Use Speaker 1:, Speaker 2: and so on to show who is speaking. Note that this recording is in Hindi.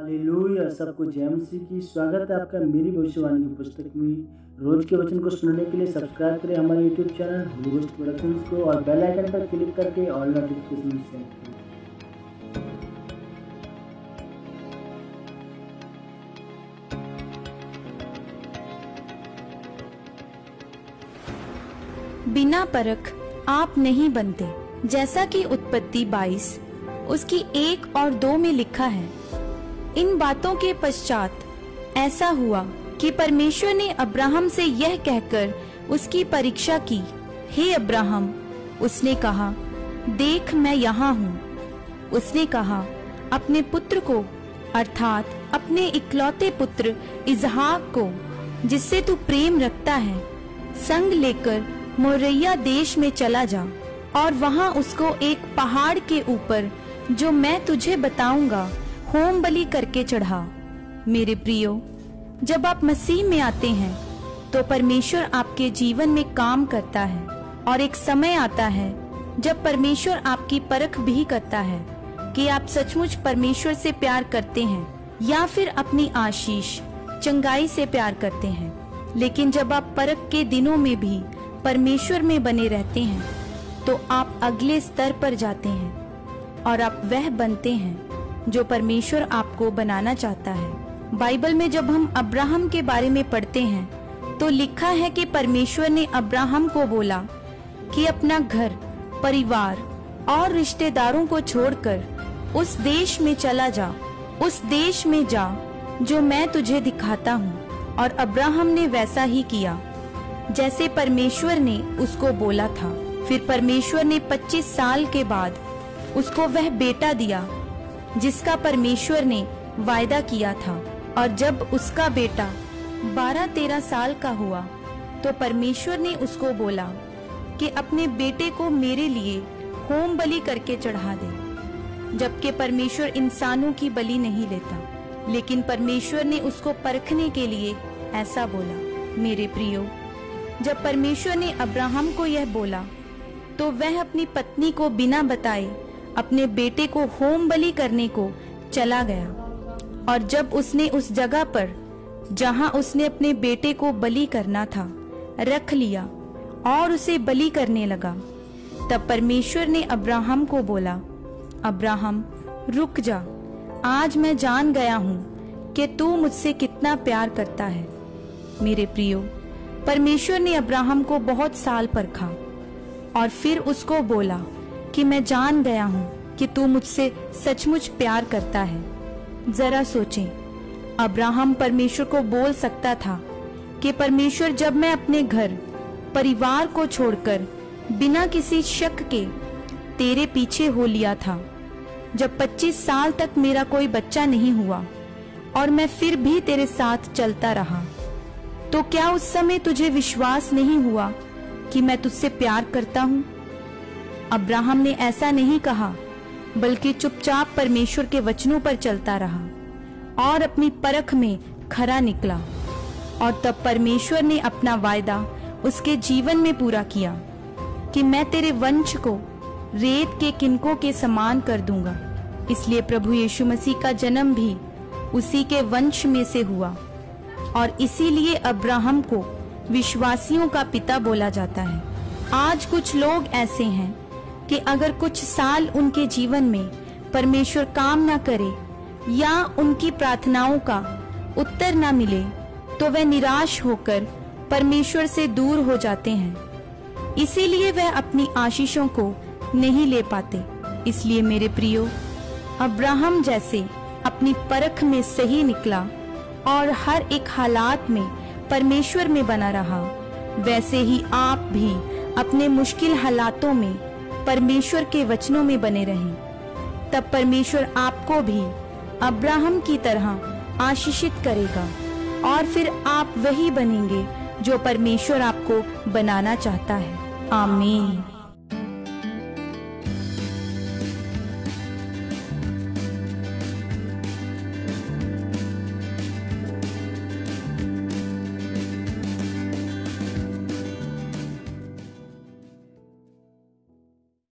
Speaker 1: हालेलुया। सबको जय मसीह की। स्वागत है आपका मेरी भविष्यवाणी की पुस्तक में। रोज के वचन को सुनने के लिए सब्सक्राइब करें हमारे YouTube channel Holi ghost productions को और बेल आइकन पर क्लिक करके ऑल नोटिफिकेशन सेट करें।
Speaker 2: बिना परख आप नहीं बनते, जैसा कि उत्पत्ति 22 उसकी 1 और 2 में लिखा है। इन बातों के पश्चात ऐसा हुआ कि परमेश्वर ने अब्राहम से यह कहकर उसकी परीक्षा की, हे अब्राहम। उसने कहा, देख मैं यहाँ हूँ। उसने कहा, अपने पुत्र को अर्थात अपने इकलौते पुत्र इसहाक को, जिससे तू प्रेम रखता है, संग लेकर मोरिया देश में चला जा और वहाँ उसको एक पहाड़ के ऊपर, जो मैं तुझे बताऊंगा, होम बलि करके चढ़ा। मेरे प्रियो, जब आप मसीह में आते हैं तो परमेश्वर आपके जीवन में काम करता है और एक समय आता है जब परमेश्वर आपकी परख भी करता है कि आप सचमुच परमेश्वर से प्यार करते हैं या फिर अपनी आशीष चंगाई से प्यार करते हैं। लेकिन जब आप परख के दिनों में भी परमेश्वर में बने रहते हैं तो आप अगले स्तर पर जाते हैं और आप वह बनते हैं जो परमेश्वर आपको बनाना चाहता है। बाइबल में जब हम अब्राहम के बारे में पढ़ते हैं तो लिखा है कि परमेश्वर ने अब्राहम को बोला कि अपना घर, परिवार और रिश्तेदारों को छोड़कर उस देश में चला जा, उस देश में जा जो मैं तुझे दिखाता हूँ। और अब्राहम ने वैसा ही किया जैसे परमेश्वर ने उसको बोला था। फिर परमेश्वर ने 25 साल के बाद उसको वह बेटा दिया जिसका परमेश्वर ने वायदा किया था। और जब उसका बेटा 12-13 साल का हुआ तो परमेश्वर ने उसको बोला कि अपने बेटे को मेरे लिए होम बलि करके चढ़ा दे। जबकि परमेश्वर इंसानों की बलि नहीं लेता, लेकिन परमेश्वर ने उसको परखने के लिए ऐसा बोला। मेरे प्रियो, जब परमेश्वर ने अब्राहम को यह बोला तो वह अपनी पत्नी को बिना बताए अपने बेटे को होम बलि करने को चला गया। और जब उसने उस जगह पर जहां उसने अपने बेटे को बलि करना था रख लिया और उसे बलि करने लगा, तब परमेश्वर ने अब्राहम को बोला, अब्राहम रुक जा, आज मैं जान गया हूँ कि तू मुझसे कितना प्यार करता है। मेरे प्रियो, परमेश्वर ने अब्राहम को बहुत साल परखा और फिर उसको बोला कि मैं जान गया हूँ कि तू मुझसे सचमुच प्यार करता है। जरा सोचें, अब्राहम परमेश्वर को बोल सकता था कि परमेश्वर, जब मैं अपने घर, परिवार को छोड़कर बिना किसी शक के तेरे पीछे हो लिया था, जब 25 साल तक मेरा कोई बच्चा नहीं हुआ और मैं फिर भी तेरे साथ चलता रहा, तो क्या उस समय तुझे विश्वास नहीं हुआ कि मैं तुझसे प्यार करता हूँ? अब्राहम ने ऐसा नहीं कहा, बल्कि चुपचाप परमेश्वर के वचनों पर चलता रहा और अपनी परख में खरा निकला। और तब परमेश्वर ने अपना वायदा उसके जीवन में पूरा किया कि मैं तेरे वंश को रेत के किनकों के समान कर दूंगा। इसलिए प्रभु यीशु मसीह का जन्म भी उसी के वंश में से हुआ और इसीलिए अब्राहम को विश्वासियों का पिता बोला जाता है। आज कुछ लोग ऐसे हैं कि अगर कुछ साल उनके जीवन में परमेश्वर काम ना करे या उनकी प्रार्थनाओं का उत्तर ना मिले तो वे निराश होकर परमेश्वर से दूर हो जाते हैं। इसीलिए वे अपनी आशीषों को नहीं ले पाते। इसलिए मेरे प्रियो, अब्राहम जैसे अपनी परख में सही निकला और हर एक हालात में परमेश्वर में बना रहा, वैसे ही आप भी अपने मुश्किल हालातों में परमेश्वर के वचनों में बने रहें। तब परमेश्वर आपको भी अब्राहम की तरह आशीषित करेगा और फिर आप वही बनेंगे जो परमेश्वर आपको बनाना चाहता है। आमीन।